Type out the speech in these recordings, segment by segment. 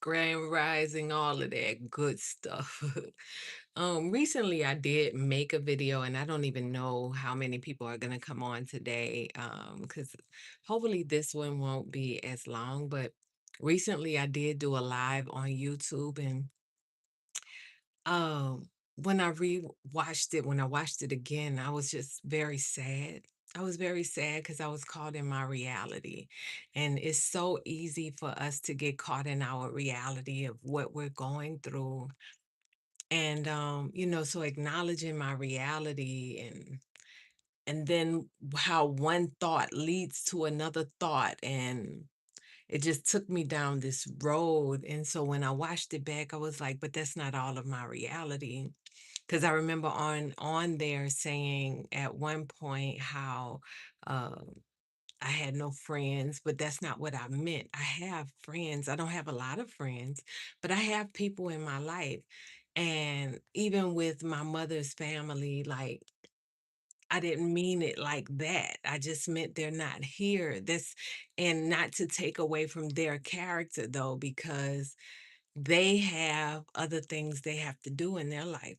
Grand Rising, all of that good stuff. Recently I did make a video and I don't even know how many people are gonna come on today. Because hopefully this one won't be as long, but recently I did do a live on YouTube and when when I watched it again, I was just very sad. I was very sad because I was caught in my reality. And it's so easy for us to get caught in our reality of what we're going through. And so acknowledging my reality and then how one thought leads to another thought and it just took me down this road. And so when I watched it back, I was like, but that's not all of my reality. Because I remember on there saying at one point how um, I had no friends, but that's not what I meant. I have friends. I don't have a lot of friends, but I have people in my life. And even with my mother's family, like I didn't mean it like that. I just meant they're not here. This and not to take away from their character though, because they have other things they have to do in their life.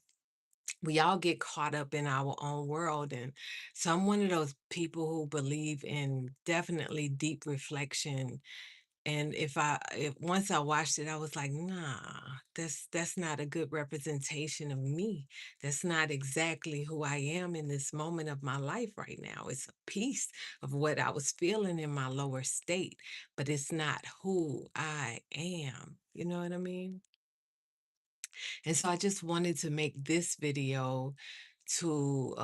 We all get caught up in our own world, and so I'm one of those people who believe in definitely deep reflection. And if once I watched it, I was like, nah, that's not a good representation of me. That's not exactly who I am in this moment of my life right now. It's a piece of what I was feeling in my lower state, but it's not who I am. You know what I mean? And so I just wanted to make this video to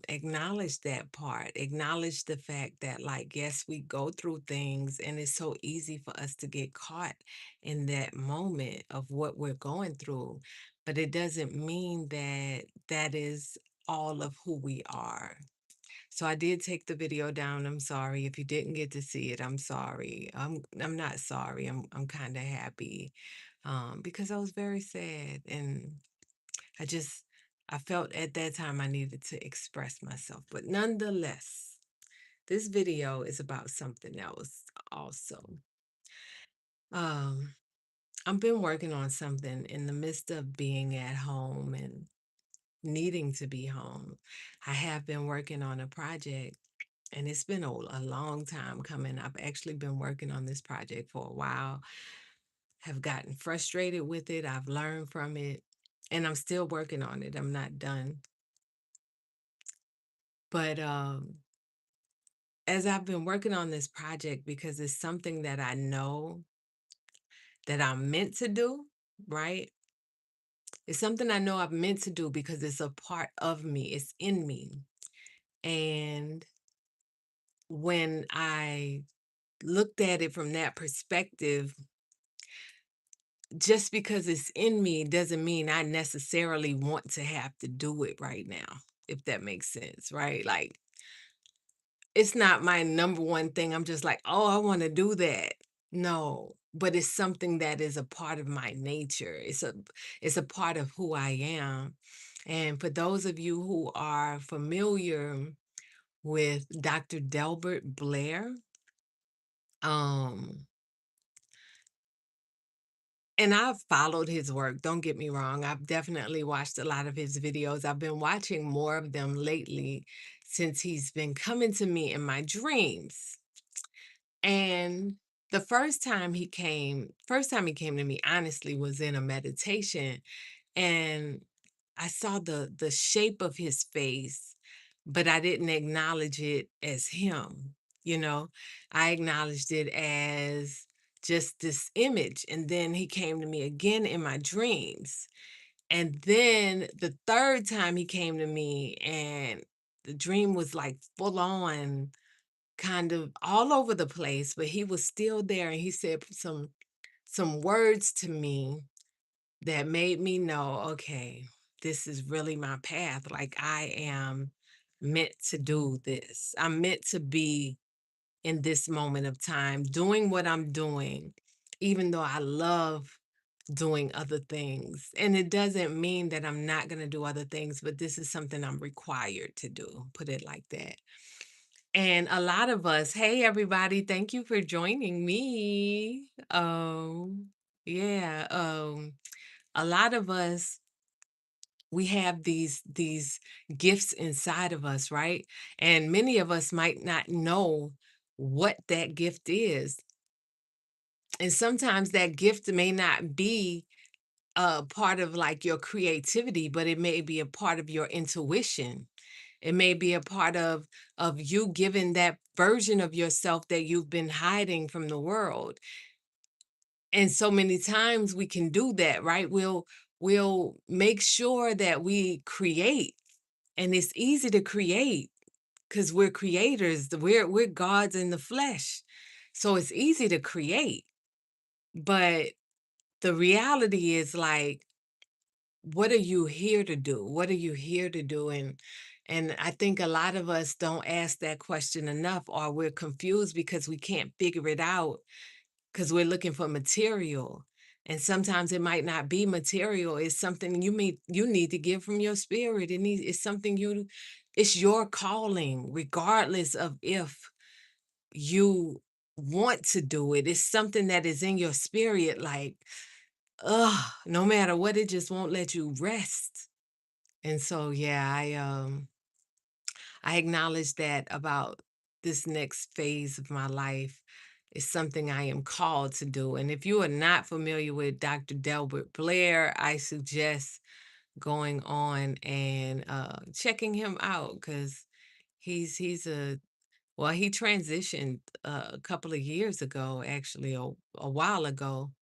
acknowledge that part, acknowledge the fact that, like, yes, we go through things and it's so easy for us to get caught in that moment of what we're going through. But it doesn't mean that that is all of who we are. So I did take the video down. I'm sorry if you didn't get to see it. I'm sorry. I'm not sorry. I'm kind of happy because I was very sad and I just I felt at that time I needed to express myself. But nonetheless, this video is about something else also. Um, I've been working on something in the midst of being at home and needing to be home. I have been working on a project and it's been a long time coming. I've actually been working on this project for a while, have gotten frustrated with it. I've learned from it, and I'm still working on it. I'm not done. But as I've been working on this project, because it's something that I know that I'm meant to do, right? It's something I know I'm meant to do because it's a part of me, it's in me. And when I looked at it from that perspective, just because it's in me doesn't mean I necessarily want to have to do it right now, if that makes sense, right? Like, it's not my number one thing. I'm just like, "Oh, I wanna do that." No, but it's something that is a part of my nature. It's a part of who I am. And for those of you who are familiar with Dr. Delbert Blair, um, and I've followed his work, don't get me wrong. I've definitely watched a lot of his videos. I've been watching more of them lately since he's been coming to me in my dreams. And the first time he came to me, honestly, was in a meditation. And I saw the shape of his face, but I didn't acknowledge it as him, you know. I acknowledged it as just this image. And then he came to me again in my dreams. And then the third time he came to me and the dream was like full on kind of all over the place, but he was still there and he said some words to me that made me know, okay, this is really my path. Like I am meant to do this. I'm meant to be in this moment of time doing what I'm doing, even though I love doing other things. And it doesn't mean that I'm not going to do other things, but this is something I'm required to do, put it like that. And a lot of us, hey everybody, thank you for joining me. Yeah. A lot of us, we have these gifts inside of us, right? And many of us might not know what that gift is. And sometimes that gift may not be a part of like your creativity, but it may be a part of your intuition. It may be a part of you giving that version of yourself that you've been hiding from the world. And so many times we can do that, right? We'll make sure that we create, and it's easy to create because we're creators. We're gods in the flesh. So it's easy to create. But the reality is like, what are you here to do? What are you here to do? And I think a lot of us don't ask that question enough, or we're confused because we can't figure it out because we're looking for material. And sometimes it might not be material. It's something you need to give from your spirit. It's something it's your calling, regardless of if you want to do it. It's something that is in your spirit, like, no matter what, it just won't let you rest. And so, yeah, I acknowledge that about this next phase of my life is something I am called to do. And if you are not familiar with Dr. Delbert Blair, I suggest going on and checking him out because he's a well, he transitioned a couple of years ago, actually, a while ago.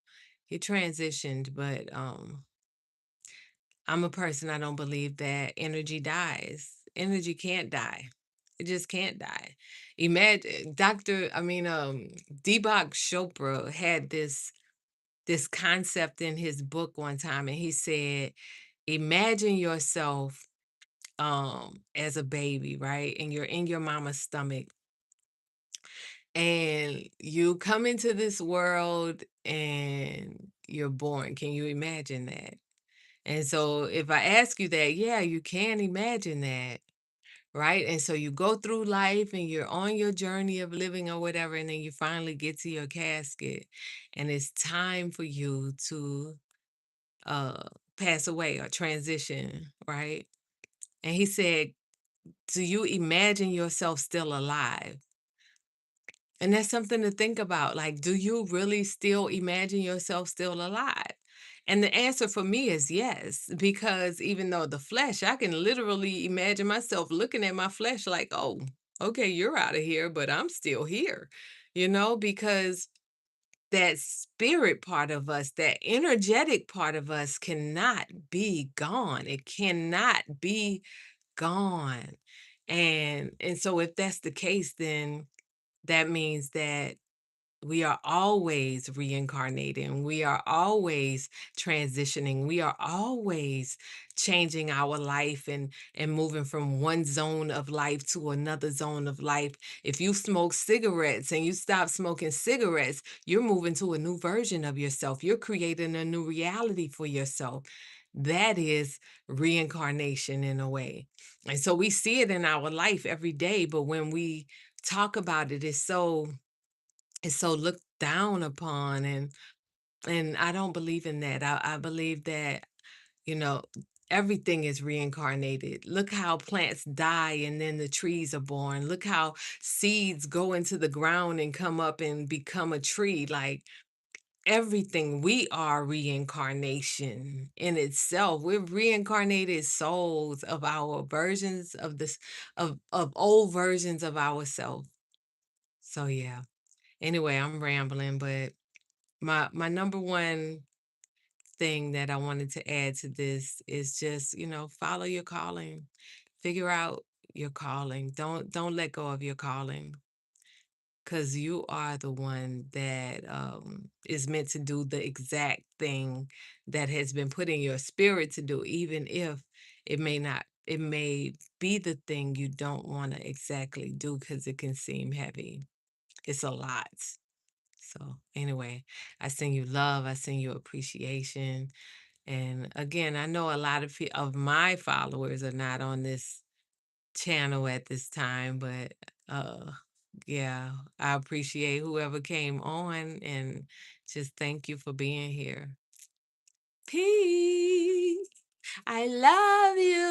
He transitioned, but I'm a person, I don't believe that energy dies. Energy can't die. It just can't die. Imagine Deepak Chopra had this concept in his book one time, and he said, imagine yourself as a baby, right? And you're in your mama's stomach, and you come into this world and you're born. Can you imagine that? And so if I ask you that, yeah, you can imagine that, right? And so you go through life and you're on your journey of living or whatever, and then you finally get to your casket and it's time for you to uh pass away or transition, right? And he said, do you imagine yourself still alive? And that's something to think about. Like, do you really still imagine yourself still alive? And the answer for me is yes, because even though the flesh, I can literally imagine myself looking at my flesh like, oh, okay, you're out of here, but I'm still here, because that spirit part of us, that energetic part of us cannot be gone. It cannot be gone. And so if that's the case, then that means that we are always reincarnating. We are always transitioning. We are always changing our life and moving from one zone of life to another zone of life. If you smoke cigarettes and you stop smoking cigarettes, you're moving to a new version of yourself. You're creating a new reality for yourself. That is reincarnation in a way. And so we see it in our life every day, but when we talk about it, it's so looked down upon, and I don't believe in that. I believe that, you know, everything is reincarnated. Look how plants die and then the trees are born. Look how seeds go into the ground and come up and become a tree. Like everything, we are reincarnation in itself. We're reincarnated souls of our versions of this of old versions of ourselves. So yeah. Anyway, I'm rambling, but my number one thing that I wanted to add to this is just, follow your calling. Figure out your calling. Don't let go of your calling because you are the one that is meant to do the exact thing that has been put in your spirit to do, even if it may be the thing you don't want to exactly do because it can seem heavy. It's a lot. So anyway, I send you love. I send you appreciation. And again, I know a lot of my followers are not on this channel at this time, but uh, Yeah, I appreciate whoever came on and just thank you for being here. Peace. I love you.